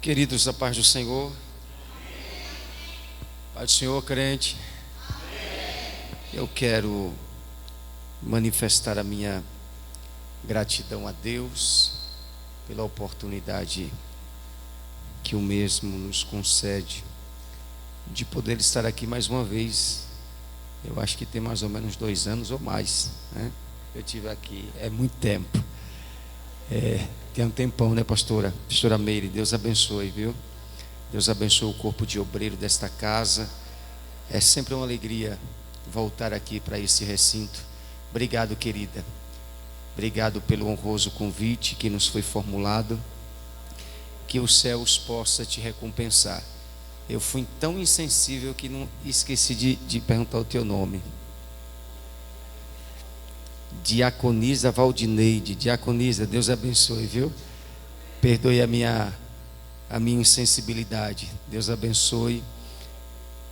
Queridos, a paz do Senhor. Paz do Senhor, crente. Eu quero manifestar a minha gratidão a Deus pela oportunidade que o mesmo nos concede de poder estar aqui mais uma vez. Eu acho que tem mais ou menos 2 anos ou mais, né? Eu estive aqui, é muito tempo. Tem um tempão, né, pastora? Pastora Meire, Deus abençoe, viu? Deus abençoe o corpo de obreiro desta casa. É sempre uma alegria voltar aqui para esse recinto. Obrigado, querida. Obrigado pelo honroso convite que nos foi formulado. Que os céus possam te recompensar. Eu fui tão insensível que não esqueci de perguntar o teu nome. Diaconisa Valdineide. Diaconisa, Deus abençoe, viu? Perdoe a minha insensibilidade. Deus abençoe.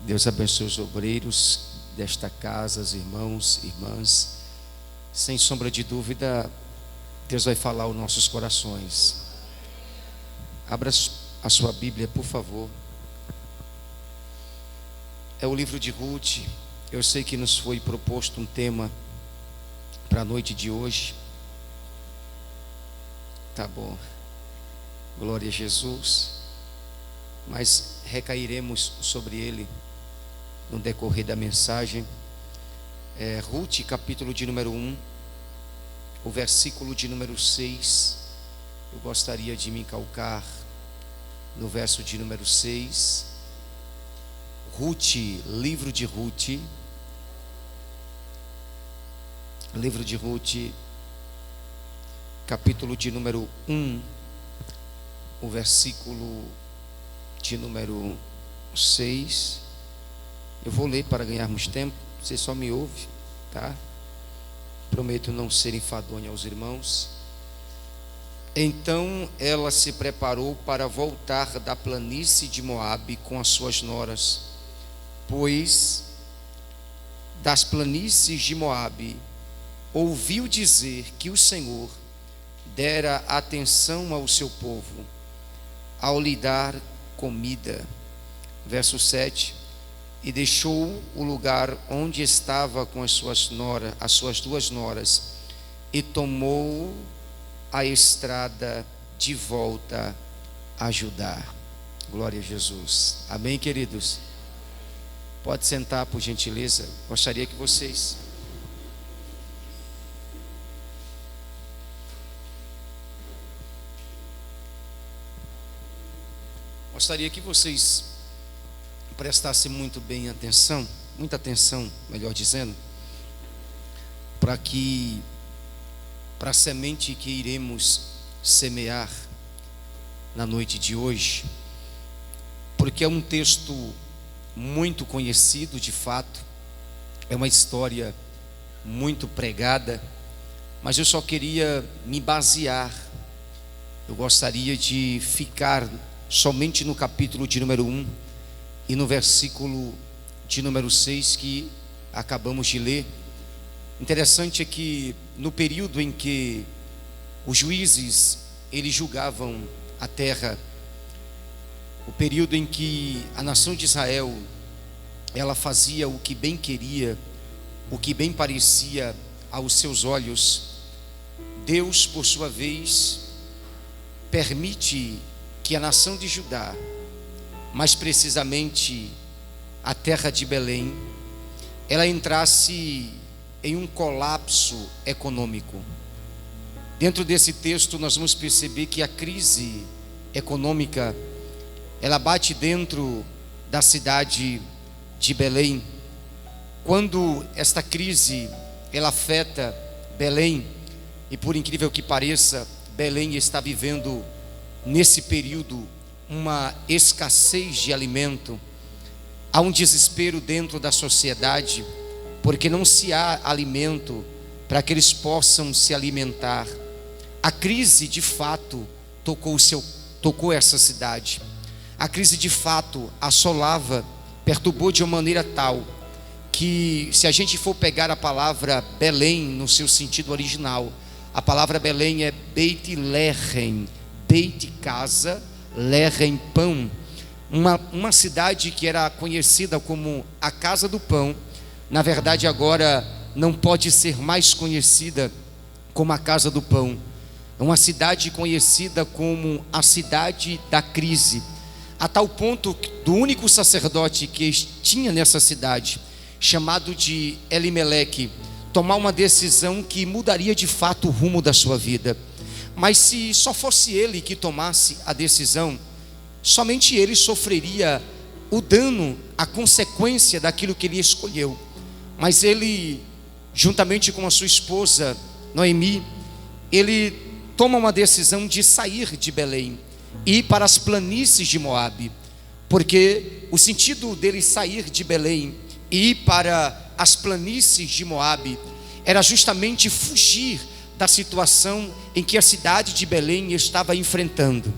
Deus abençoe os obreiros desta casa, os irmãos, irmãs. Sem sombra de dúvida, Deus vai falar aos nossos corações. Abra a sua Bíblia, por favor. É o livro de Ruth. Eu sei que nos foi proposto um tema para a noite de hoje. Tá bom. Glória a Jesus. Mas recairemos sobre ele no decorrer da mensagem. Ruth, capítulo de número 1, o versículo de número 6. Eu gostaria de me calcar no verso de número 6. Ruth, livro de Ruth. Livro de Ruth, capítulo de número 1, o versículo de número 6. Eu vou ler para ganharmos tempo. Você só me ouve, tá? Prometo não ser enfadonho aos irmãos. Então ela se preparou para voltar da planície de Moabe com as suas noras, pois das planícies de Moabe ouviu dizer que o Senhor dera atenção ao seu povo ao lhe dar comida. Verso 7. E deixou o lugar onde estava com as suas 2 noras, e tomou a estrada de volta a Judá. Glória a Jesus. Amém, queridos? Pode sentar, por gentileza. Gostaria que vocês prestassem muito bem atenção, muita atenção, melhor dizendo, para a semente que iremos semear na noite de hoje, porque é um texto muito conhecido, de fato, é uma história muito pregada, mas eu só queria me basear, eu gostaria de ficar somente no capítulo de número 1 e no versículo de número 6 que acabamos de ler. Interessante é que no período em que os juízes eles julgavam a terra, o período em que a nação de Israel ela fazia o que bem queria, o que bem parecia aos seus olhos, Deus, por sua vez, permite que a nação de Judá, mais precisamente a terra de Belém, ela entrasse em um colapso econômico. Dentro desse texto nós vamos perceber que a crise econômica ela bate dentro da cidade de Belém. Quando esta crise ela afeta Belém, e por incrível que pareça, Belém está vivendo nesse período uma escassez de alimento. Há um desespero dentro da sociedade, porque não se há alimento para que eles possam se alimentar. A crise de fato tocou essa cidade. A crise de fato assolava, perturbou de uma maneira tal que, se a gente for pegar a palavra Belém no seu sentido original, a palavra Belém é Beit Lehem, Beit casa, Lerempão, uma cidade que era conhecida como a Casa do Pão. Na verdade agora não pode ser mais conhecida como a Casa do Pão. É uma cidade conhecida como a cidade da crise, a tal ponto do único sacerdote que tinha nessa cidade, chamado de Elimeleque, tomar uma decisão que mudaria de fato o rumo da sua vida. Mas se só fosse ele que tomasse a decisão, somente ele sofreria o dano, a consequência daquilo que ele escolheu. Mas ele, juntamente com a sua esposa Noemi, ele toma uma decisão de sair de Belém e ir para as planícies de Moabe, porque o sentido dele sair de Belém e ir para as planícies de Moabe era justamente fugir da situação em que a cidade de Belém estava enfrentando,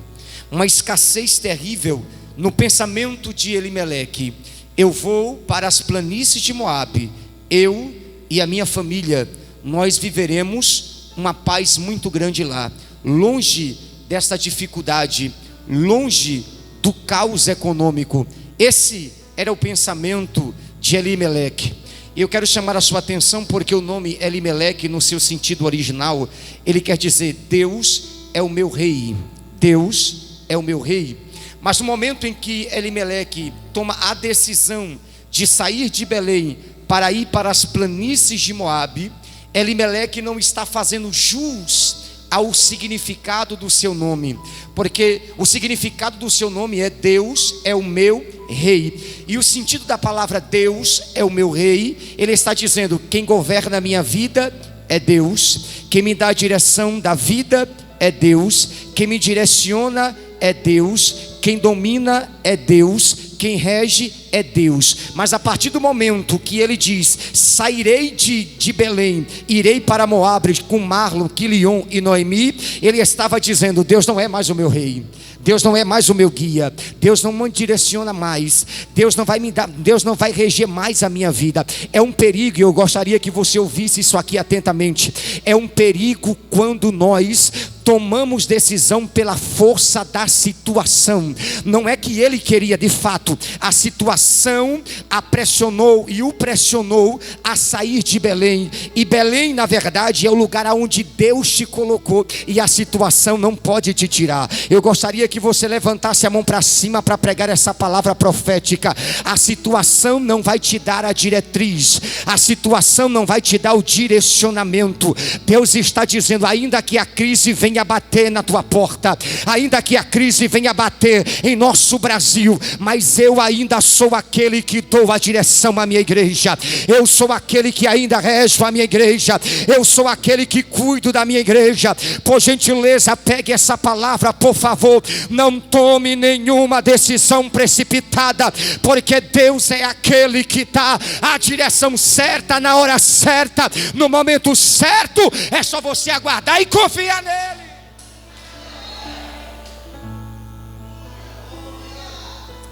uma escassez terrível no pensamento de Elimeleque. Eu vou para as planícies de Moabe, eu e a minha família, nós viveremos uma paz muito grande lá, longe dessa dificuldade, longe do caos econômico. Esse era o pensamento de Elimeleque. Eu quero chamar a sua atenção porque o nome Elimeleque, no seu sentido original, ele quer dizer Deus é o meu rei. Deus é o meu rei. Mas no momento em que Elimeleque toma a decisão de sair de Belém para ir para as planícies de Moabe, Elimeleque não está fazendo jus ao significado do seu nome, porque o significado do seu nome é Deus é o meu rei, e o sentido da palavra Deus é o meu rei, ele está dizendo: quem governa a minha vida é Deus, quem me dá a direção da vida é Deus, quem me direciona é Deus, quem domina é Deus, quem rege é Deus. Mas a partir do momento que ele diz: sairei de Belém, irei para Moabe com Marlon, Quilion e Noemi, ele estava dizendo: Deus não é mais o meu rei, Deus não é mais o meu guia, Deus não me direciona mais, Deus não vai me dar, Deus não vai reger mais a minha vida. É um perigo, e eu gostaria que você ouvisse isso aqui atentamente. É um perigo quando nós tomamos decisão pela força da situação. Não é que ele queria de fato, a situação a pressionou e o pressionou a sair de Belém. E Belém, na verdade, é o lugar onde Deus te colocou, e a situação não pode te tirar. Eu gostaria que você levantasse a mão para cima para pregar essa palavra profética. A situação não vai te dar a diretriz, a situação não vai te dar o direcionamento. Deus está dizendo: ainda que a crise venha bater na tua porta, ainda que a crise venha bater em nosso Brasil, mas eu ainda sou aquele que dou a direção à minha igreja, eu sou aquele que ainda rejo a minha igreja, eu sou aquele que cuido da minha igreja. Por gentileza, pegue essa palavra, por favor. Não tome nenhuma decisão precipitada, porque Deus é aquele que dá a direção certa na hora certa, no momento certo. É só você aguardar e confiar nele.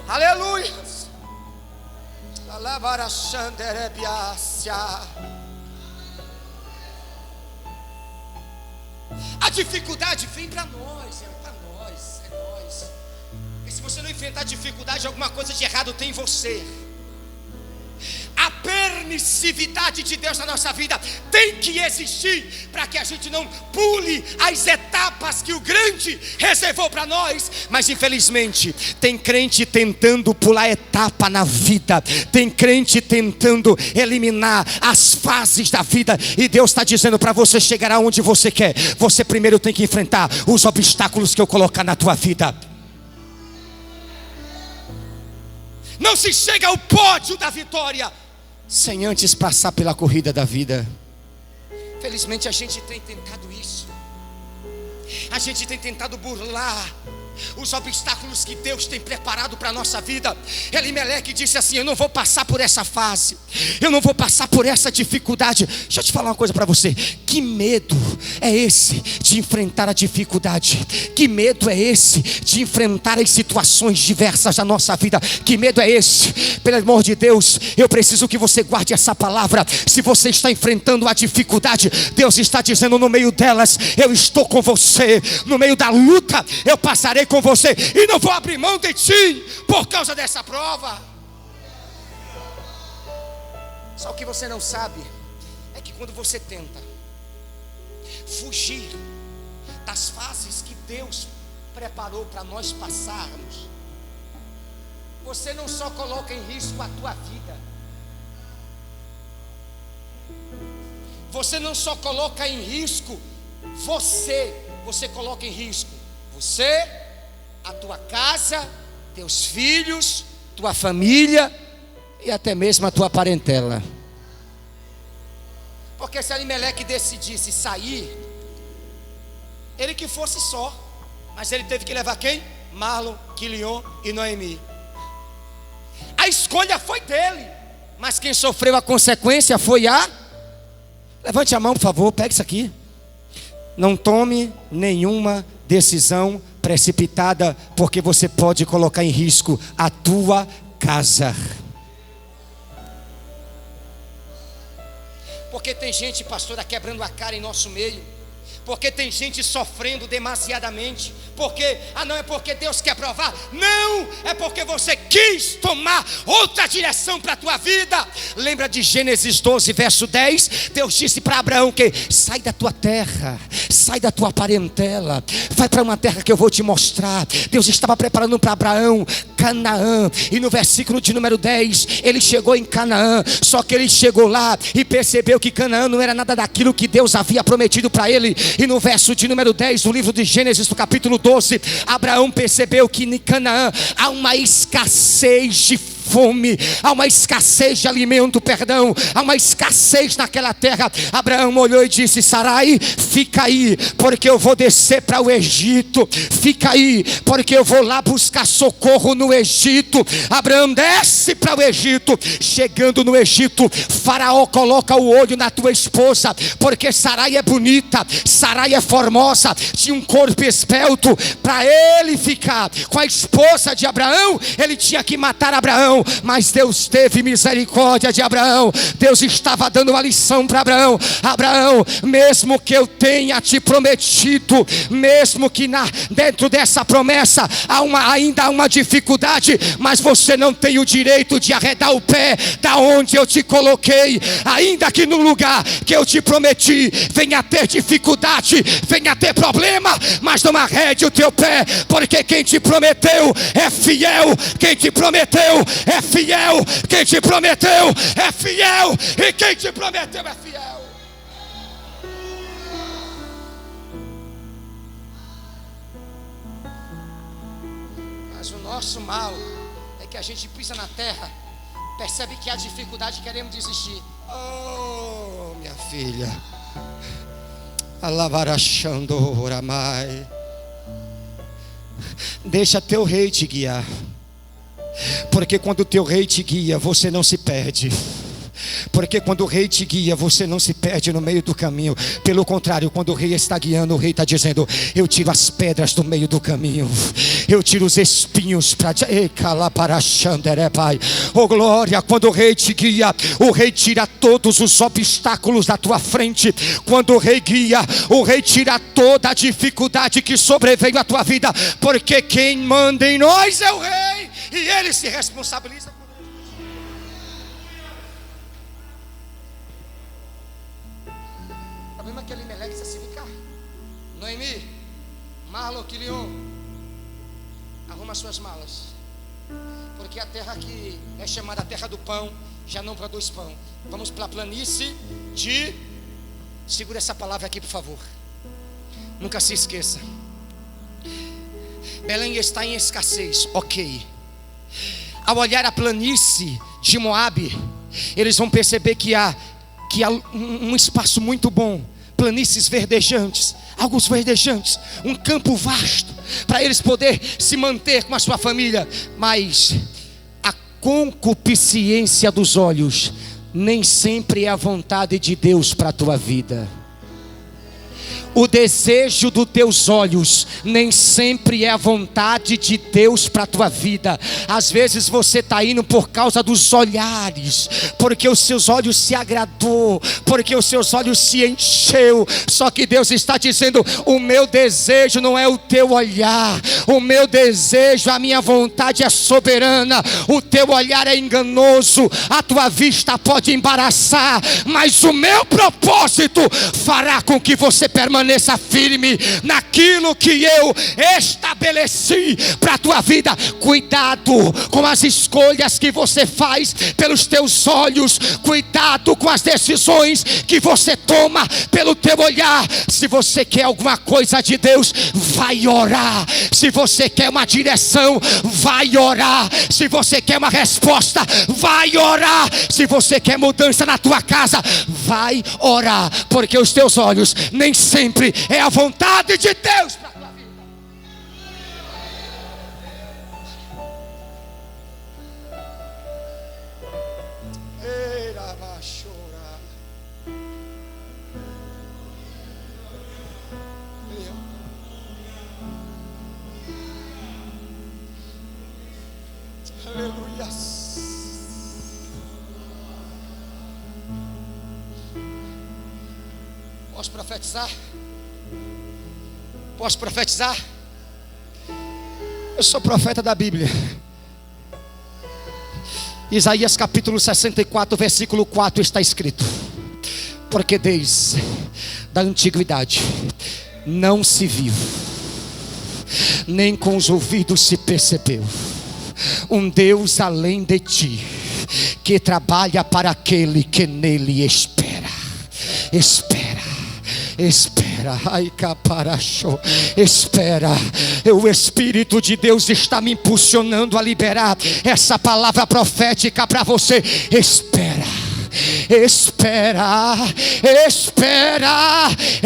Aleluia. A dificuldade vem para nós, é para nós, é nós. E se você não enfrentar dificuldade, alguma coisa de errado tem em você. A permissividade de Deus na nossa vida tem que existir para que a gente não pule as etapas que o grande reservou para nós. Mas infelizmente tem crente tentando pular etapa na vida, tem crente tentando eliminar as fases da vida, e Deus está dizendo: para você chegar aonde você quer, você primeiro tem que enfrentar os obstáculos que eu colocar na tua vida. Não se chega ao pódio da vitória sem antes passar pela corrida da vida. Felizmente a gente tem tentado isso. A gente tem tentado burlar os obstáculos que Deus tem preparado para a nossa vida. Elimeleque disse assim: eu não vou passar por essa fase, eu não vou passar por essa dificuldade. Deixa eu te falar uma coisa para você. Que medo é esse de enfrentar a dificuldade? Que medo é esse de enfrentar as situações diversas da nossa vida? Que medo é esse? Pelo amor de Deus, eu preciso que você guarde essa palavra. Se você está enfrentando a dificuldade, Deus está dizendo: no meio delas eu estou com você. No meio da luta eu passarei com você e não vou abrir mão de ti por causa dessa prova. Só o que você não sabe é que quando você tenta fugir das fases que Deus preparou para nós passarmos, você não só coloca em risco a tua vida, você não só coloca em risco você coloca em risco você, a tua casa, teus filhos, tua família e até mesmo a tua parentela. Porque se Alimeleque decidisse sair, ele que fosse só, mas ele teve que levar quem? Marlon, Quilion e Noemi. A escolha foi dele, mas quem sofreu a consequência foi a... Levante a mão, por favor, pegue isso aqui. Não tome nenhuma decisão precipitada, porque você pode colocar em risco a tua casa. Porque tem gente, pastora, quebrando a cara em nosso meio. Porque tem gente sofrendo demasiadamente. Porque, não é porque Deus quer provar. Não, é porque você quis tomar outra direção para a tua vida. Lembra de Gênesis 12, verso 10? Deus disse para Abraão que sai da tua terra, sai da tua parentela, vai para uma terra que eu vou te mostrar. Deus estava preparando para Abraão Canaã. E no versículo de número 10, ele chegou em Canaã. Só que ele chegou lá e percebeu que Canaã não era nada daquilo que Deus havia prometido para ele. E no verso de número 10 do livro de Gênesis, no capítulo 12, Abraão percebeu que em Canaã há uma escassez de fome, há uma escassez de alimento, há uma escassez naquela terra. Abraão olhou e disse: Sarai, fica aí, porque eu vou descer para o Egito. Fica aí, porque eu vou lá buscar socorro no Egito. Abraão desce para o Egito. Chegando no Egito, Faraó coloca o olho na tua esposa, porque Sarai é bonita, Sarai é formosa, tinha um corpo esbelto. Para ele ficar com a esposa de Abraão, ele tinha que matar Abraão. Mas Deus teve misericórdia de Abraão. Deus estava dando uma lição para Abraão. Abraão, mesmo que eu tenha te prometido, mesmo que dentro dessa promessa ainda há uma dificuldade, mas você não tem o direito de arredar o pé da onde eu te coloquei. Ainda que no lugar que eu te prometi venha ter dificuldade, venha ter problema, mas não arrede o teu pé, porque quem te prometeu é fiel. Quem te prometeu é fiel. Quem te prometeu é fiel. E quem te prometeu é fiel. Mas o nosso mal é que a gente pisa na terra, percebe que há dificuldade e queremos desistir. Oh, minha filha, alavarachandoramai, deixa teu rei te guiar. Porque quando o teu rei te guia, você não se perde. Porque quando o rei te guia, você não se perde no meio do caminho. Pelo contrário, quando o rei está guiando, o rei está dizendo: eu tiro as pedras do meio do caminho, eu tiro os espinhos para... Oh glória, quando o rei te guia, o rei tira todos os obstáculos da tua frente. Quando o rei guia, o rei tira toda a dificuldade que sobreveio à tua vida. Porque quem manda em nós é o rei, e ele se responsabiliza. O problema é que Alimeleque disse assim: vem cá, Noemi, Marlon, Quilion, arruma suas malas, porque a terra que é chamada a terra do pão já não produz pão. Vamos para a planície de... Segura essa palavra aqui, por favor. Nunca se esqueça. Belém está em escassez, ok. Ao olhar a planície de Moabe, eles vão perceber que há um espaço muito bom, planícies verdejantes, alguns verdejantes, um campo vasto, para eles poderem se manter com a sua família. Mas a concupiscência dos olhos nem sempre é a vontade de Deus para a tua vida. O desejo dos teus olhos nem sempre é a vontade de Deus para a tua vida. Às vezes você está indo por causa dos olhares, porque os seus olhos se agradou, porque os seus olhos se encheu. Só que Deus está dizendo: o meu desejo não é o teu olhar, o meu desejo, a minha vontade é soberana. O teu olhar é enganoso, a tua vista pode embaraçar, mas o meu propósito fará com que você permaneça firme naquilo que eu estabeleci para a tua vida. Cuidado com as escolhas que você faz pelos teus olhos, cuidado com as decisões que você toma pelo teu olhar. Se você quer alguma coisa de Deus, vai orar. Se você quer uma direção, vai orar. Se você quer uma resposta, vai orar. Se você quer mudança na tua casa, vai orar, porque os teus olhos nem sempre é a vontade de Deus para a tua vida. Aleluia. Posso profetizar? Posso profetizar? Eu sou profeta da Bíblia. Isaías capítulo 64, versículo 4 está escrito: porque desde da antiguidade não se viu, nem com os ouvidos se percebeu, um Deus além de ti, que trabalha para aquele que nele espera. Espera, ai caparachou, espera. O Espírito de Deus está me impulsionando a liberar essa palavra profética para você.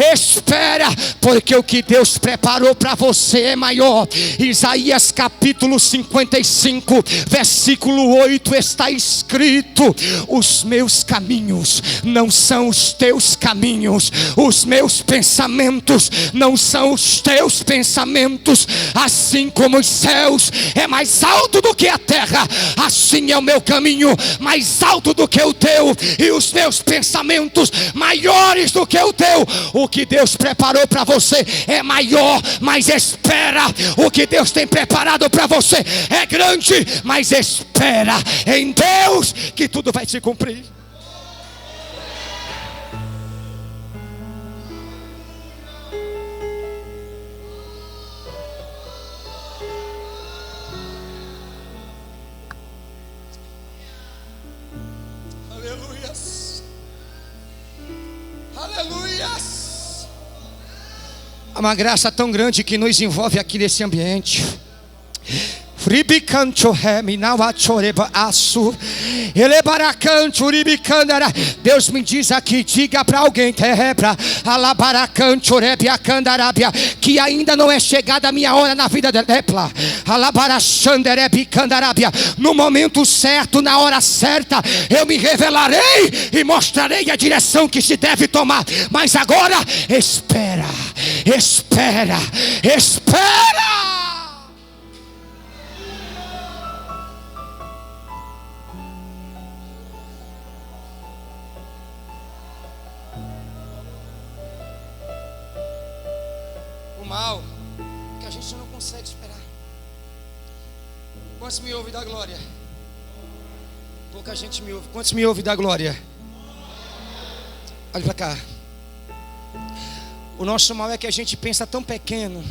Espera, porque o que Deus preparou para você é maior. Isaías capítulo 55, versículo 8 está escrito: os meus caminhos não são os teus caminhos, os meus pensamentos não são os teus pensamentos. Assim como os céus é mais alto do que a terra, assim é o meu caminho mais alto do que o teu, e os meus pensamentos maiores do que o teu. O que Deus preparou para você é maior, mas espera. O que Deus tem preparado para você é grande, mas espera em Deus que tudo vai se cumprir. Aleluias. Há uma graça tão grande que nos envolve aqui nesse ambiente. Deus me diz aqui: diga para alguém que ainda não é chegada a minha hora na vida dela. No momento certo, na hora certa, eu me revelarei e mostrarei a direção que se deve tomar. Mas agora, espera. O mal que a gente não consegue esperar. Quantos me ouvem da glória? Pouca gente me ouve. Quantos me ouvem da glória? Olha para cá. O nosso mal é que a gente pensa tão pequeno.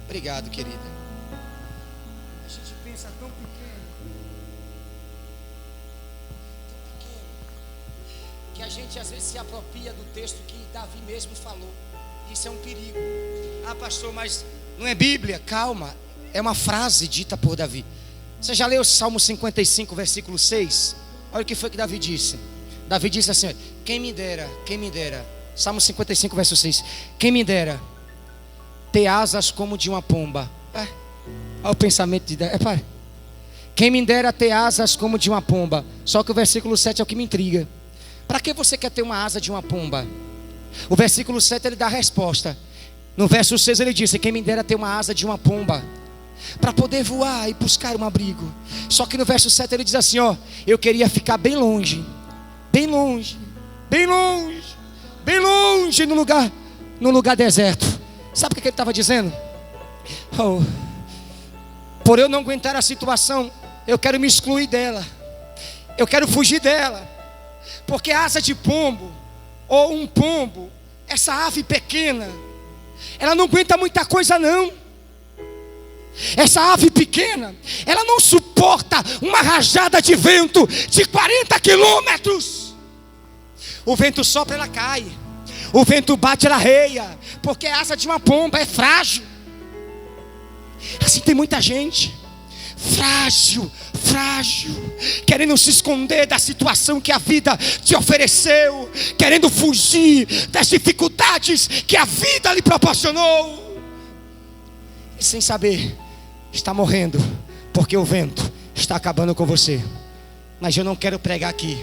Obrigado, querida. A gente pensa tão pequeno, que a gente às vezes se apropria do texto que Davi mesmo falou. Isso é um perigo. Ah, pastor, mas não é Bíblia? Calma, é uma frase dita por Davi. Você já leu o Salmo 55, versículo 6? Olha o que foi que Davi disse. Davi disse assim: quem me dera. Salmo 55, verso 6. Quem me dera ter asas como de uma pomba. Olha o pensamento de Davi. Quem me dera ter asas como de uma pomba. Só que o versículo 7 é o que me intriga. Para que você quer ter uma asa de uma pomba? O versículo 7 ele dá a resposta. No verso 6 ele disse: quem me dera ter uma asa de uma pomba, para poder voar e buscar um abrigo. Só que no verso 7 ele diz assim: ó, eu queria ficar bem longe, bem longe, bem longe, bem longe, no lugar deserto. Sabe o que ele estava dizendo? Oh, por eu não aguentar a situação, eu quero me excluir dela, eu quero fugir dela. Porque a asa de pombo, ou um pombo, essa ave pequena, ela não aguenta muita coisa não. Essa ave pequena, ela não suporta uma rajada de vento de 40 quilômetros. O vento sopra, ela cai. O vento bate, ela reia. Porque a asa de uma pomba é frágil. Assim tem muita gente frágil, querendo se esconder da situação que a vida te ofereceu, querendo fugir das dificuldades que a vida lhe proporcionou, e sem saber, está morrendo, porque o vento está acabando com você. Mas eu não quero pregar aqui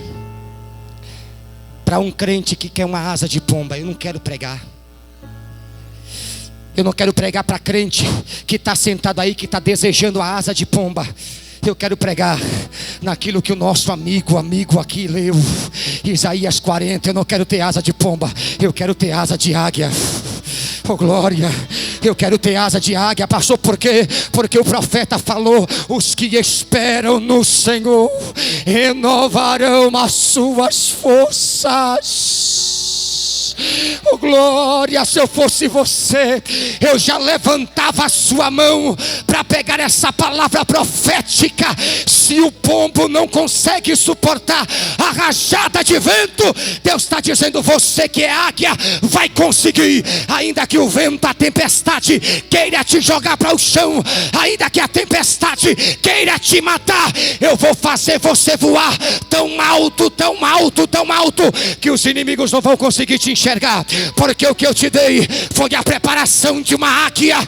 para um crente que quer uma asa de pomba. Eu não quero pregar. Eu não quero pregar para crente que está sentado aí, que está desejando a asa de pomba. Eu quero pregar naquilo que o nosso amigo aqui leu, Isaías 40. Eu não quero ter asa de pomba, eu quero ter asa de águia. Oh glória, eu quero ter asa de águia. Pastor, por quê? Porque o profeta falou: os que esperam no Senhor renovarão as suas forças. Oh glória, se eu fosse você, eu já levantava a sua mão para pegar essa palavra profética. Se o pombo não consegue suportar a rajada de vento, Deus está dizendo: você que é águia vai conseguir. Ainda que o vento, a tempestade queira te jogar para o chão, ainda que a tempestade queira te matar, eu vou fazer você voar tão alto, tão alto, tão alto, que os inimigos não vão conseguir te enxergar. Porque o que eu te dei foi a preparação de uma águia.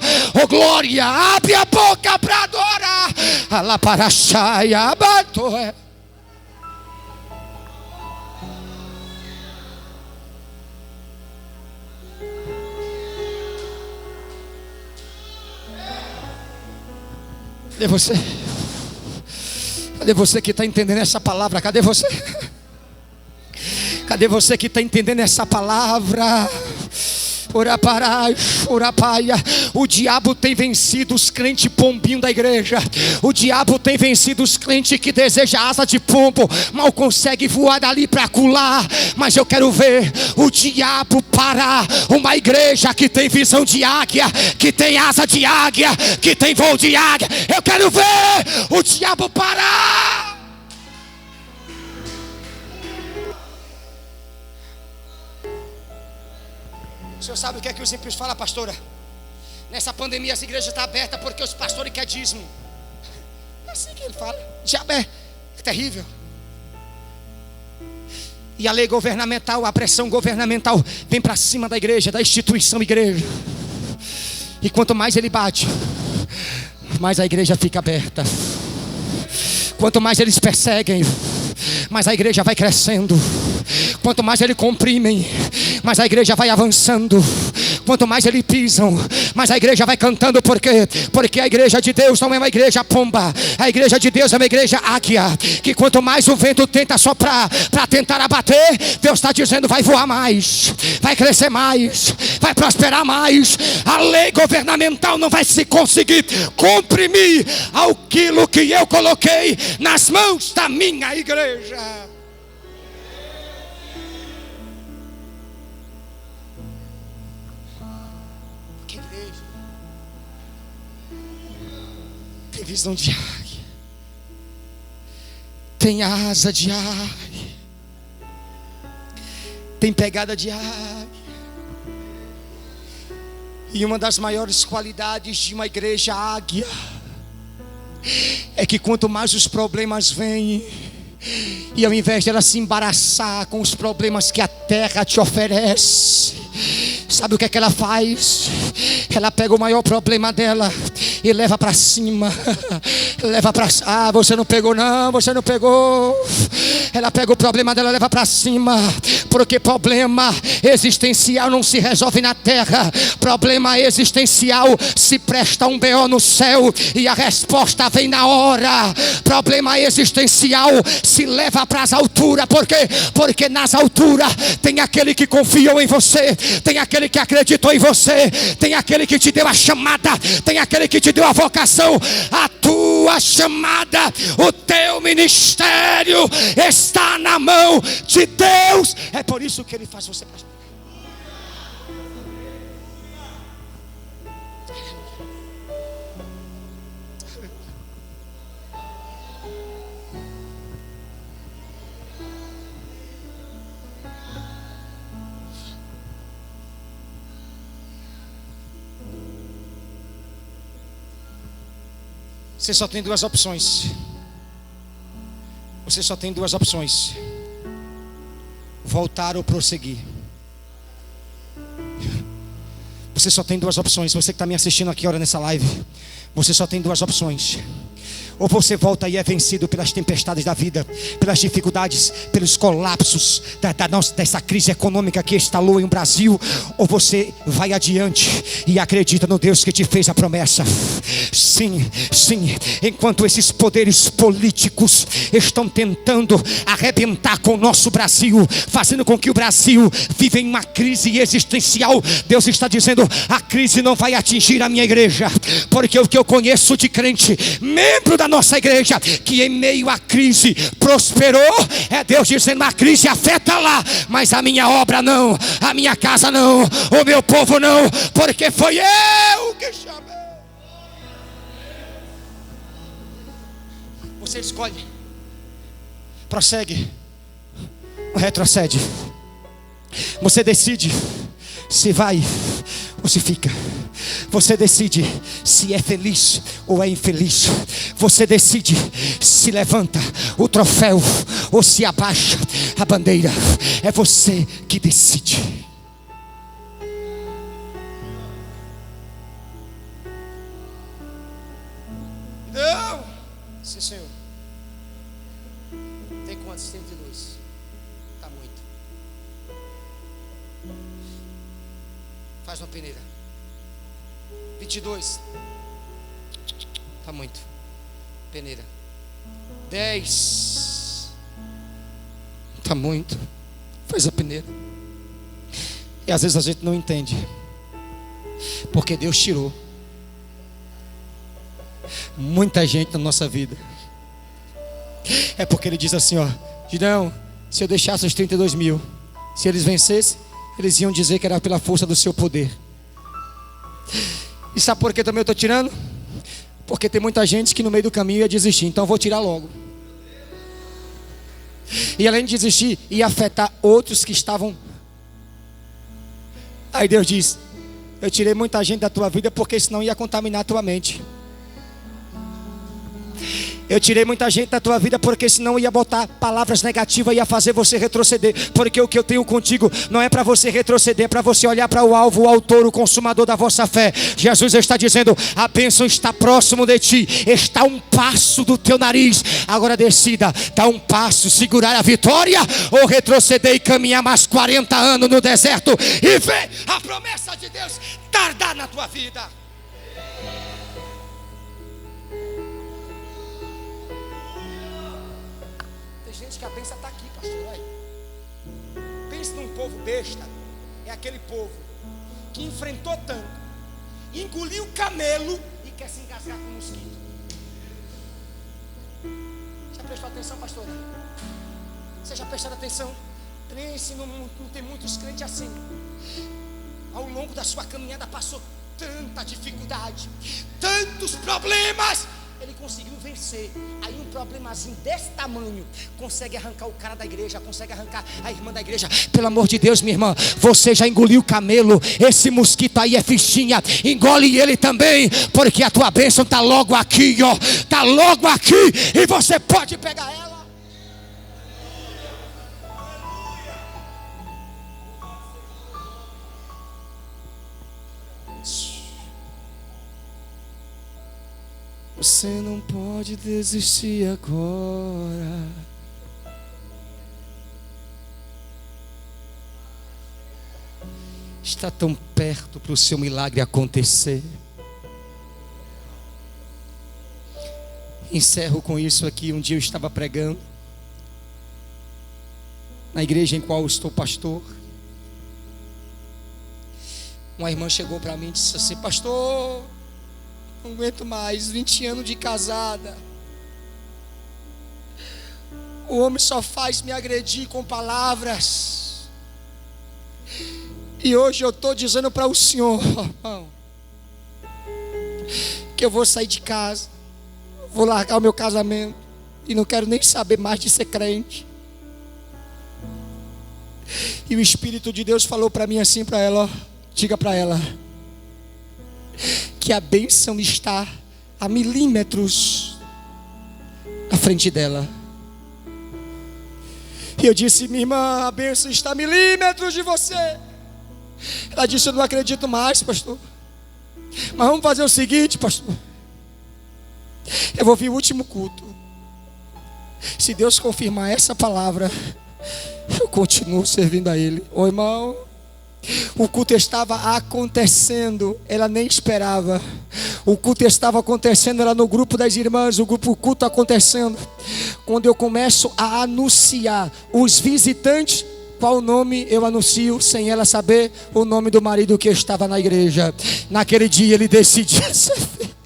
Oh glória, abre a boca para adorar. Alaparaxaia abatoé. Cadê você? Cadê você que está entendendo essa palavra? Cadê você? Cadê você que está entendendo essa palavra? O diabo tem vencido os crentes pombinho da igreja. O diabo tem vencido os crentes que desejam asa de pombo, mal consegue voar dali para acolá. Mas eu quero ver o diabo parar uma igreja que tem visão de águia, que tem asa de águia, que tem voo de águia. Eu quero ver o diabo parar. O senhor sabe o que é que os ímpios falam, pastora? Nessa pandemia essa igreja está aberta porque os pastores querem dízimo. É assim que ele fala. O diabo é terrível. E a lei governamental, a pressão governamental vem para cima da igreja, da instituição igreja. E quanto mais ele bate, mais a igreja fica aberta. Quanto mais eles perseguem, mais a igreja vai crescendo. Quanto mais eles comprimem, mais a igreja vai avançando. Quanto mais eles pisam, mais a igreja vai cantando. Por quê? Porque a igreja de Deus não é uma igreja pomba. A igreja de Deus é uma igreja águia, que quanto mais o vento tenta soprar para tentar abater, Deus está dizendo: vai voar mais, vai crescer mais, vai prosperar mais. A lei governamental não vai se conseguir comprimir aquilo que eu coloquei nas mãos da minha igreja. Tem visão de águia, tem asa de águia, tem pegada de águia. E uma das maiores qualidades de uma igreja águia é que quanto mais os problemas vêm, e ao invés de ela se embaraçar com os problemas que a terra te oferece, sabe o que é que ela faz? Ela pega o maior problema dela e leva para cima. Leva para... Ah, você não pegou não, você não pegou. Ela pega o problema dela, leva para cima. Porque problema existencial não se resolve na terra. Problema existencial se presta um BO no céu e a resposta vem na hora. Problema existencial se leva para as alturas. Por quê? Porque nas alturas tem aquele que confiou em você, tem aquele que acreditou em você, tem aquele que te deu a chamada, tem aquele que te deu a vocação. A tua chamada, o teu ministério está na mão de Deus. É por isso que Ele faz você prosperar. Você só tem duas opções. Você só tem duas opções: voltar ou prosseguir. Você só tem duas opções. Você que está me assistindo aqui agora nessa live, você só tem duas opções. Ou você volta e é vencido pelas tempestades da vida, pelas dificuldades, pelos colapsos dessa crise econômica que instalou em um Brasil. Ou você vai adiante e acredita no Deus que te fez a promessa. Sim, sim. Enquanto esses poderes políticos estão tentando arrebentar com o nosso Brasil, fazendo com que o Brasil viva em uma crise existencial, Deus está dizendo: a crise não vai atingir a minha igreja. Porque o que eu conheço de crente, membro da nossa igreja, que em meio à crise prosperou, é Deus dizendo: a crise afeta lá, mas a minha obra não, a minha casa não, o meu povo não, porque foi eu que chamei. Você escolhe: prossegue ou retrocede. Você decide se vai ou se fica. Você decide se é feliz ou é infeliz. Você decide se levanta o troféu ou se abaixa a bandeira. É você que decide. Não. Sim, Senhor. Tem quantos? 32. Está muito. Faz uma peneira. 22. Está muito. Peneira. 10. Está muito. Faz a peneira. E às vezes a gente não entende, porque Deus tirou muita gente na nossa vida. É porque Ele diz assim: ó, Gideão, se eu deixasse os 32 mil, se eles vencessem, eles iam dizer que era pela força do seu poder. E sabe por que também eu estou tirando? Porque tem muita gente que no meio do caminho ia desistir. Então eu vou tirar logo. E além de desistir, ia afetar outros que estavam. Aí Deus diz: eu tirei muita gente da tua vida, porque senão ia contaminar a tua mente. Eu tirei muita gente da tua vida, porque senão ia botar palavras negativas e ia fazer você retroceder. Porque o que eu tenho contigo não é para você retroceder, é para você olhar para o alvo, o autor, o consumador da vossa fé. Jesus está dizendo: a bênção está próximo de ti, está um passo do teu nariz. Agora decida, dar um passo, segurar a vitória, ou retroceder e caminhar mais 40 anos no deserto e ver a promessa de Deus tardar na tua vida. Que a bênção está aqui, pastor. Aí. Pense num povo besta. É aquele povo que enfrentou tanto, engoliu o camelo e quer se engasgar com o mosquito. Já prestou atenção, pastor? Você já prestou atenção? Pense, não tem muitos crentes assim. Ao longo da sua caminhada passou tanta dificuldade, tantos problemas. Ele conseguiu vencer. Aí um problemazinho desse tamanho consegue arrancar o cara da igreja, consegue arrancar a irmã da igreja. Pelo amor de Deus, minha irmã, você já engoliu o camelo. Esse mosquito aí é fichinha. Engole ele também, porque a tua bênção está logo aqui, ó. Está logo aqui e você pode pegar ela. Você não pode desistir agora. Está tão perto para o seu milagre acontecer. Encerro com isso aqui. Um dia eu estava pregando na igreja em qual eu estou pastor. Uma irmã chegou para mim e disse assim: pastor, não aguento mais, 20 anos de casada, o homem só faz me agredir com palavras, e hoje eu estou dizendo para o senhor, irmão, que eu vou sair de casa, vou largar o meu casamento, e não quero nem saber mais de ser crente. E o Espírito de Deus falou para mim assim, para ela, ó, diga para ela que a bênção está a milímetros à frente dela. E eu disse: minha irmã, a bênção está a milímetros de você. Ela disse: eu não acredito mais, pastor, mas vamos fazer o seguinte, pastor, eu vou vir o último culto, se Deus confirmar essa palavra, eu continuo servindo a Ele. Ô irmão, o culto estava acontecendo, ela nem esperava. O culto estava acontecendo, ela no grupo das irmãs, o culto acontecendo. Quando eu começo a anunciar os visitantes, qual nome eu anuncio, sem ela saber? O nome do marido que estava na igreja. Naquele dia ele decidiu ser feito.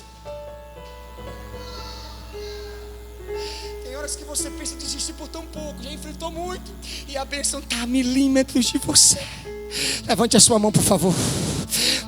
Tem horas que você pensa em desistir por tão pouco, já enfrentou muito, e a bênção está a milímetros de você. Levante a sua mão, por favor,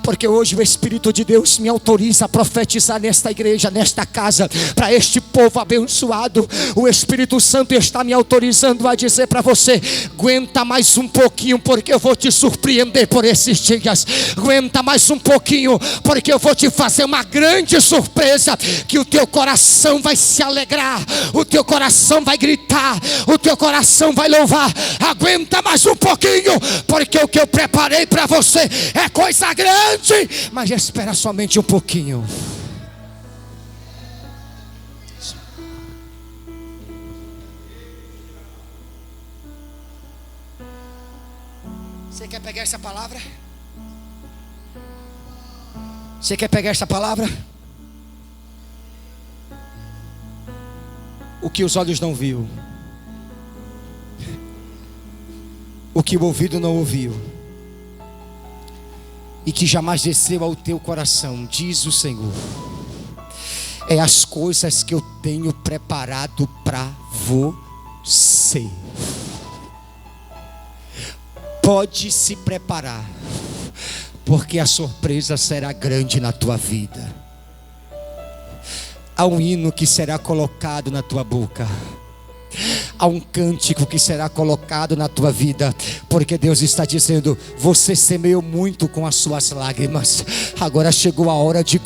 porque hoje o Espírito de Deus me autoriza a profetizar nesta igreja, nesta casa, para este povo abençoado. O Espírito Santo está me autorizando a dizer para você: aguenta mais um pouquinho, porque eu vou te surpreender por esses dias. Aguenta mais um pouquinho, porque eu vou te fazer uma grande surpresa, que o teu coração vai se alegrar, o teu coração vai gritar, o teu coração vai louvar. Aguenta mais um pouquinho, porque o que eu preparei para você é coisa grande, mas espera somente um pouquinho. Você quer pegar essa palavra? Você quer pegar essa palavra? O que os olhos não viu, o que o ouvido não ouviu, e que jamais desceu ao teu coração, diz o Senhor, é as coisas que eu tenho preparado para você. Pode se preparar, porque a surpresa será grande na tua vida. Há um hino que será colocado na tua boca, há um cântico que será colocado na tua vida, porque Deus está dizendo: você semeou muito com as suas lágrimas, agora chegou a hora de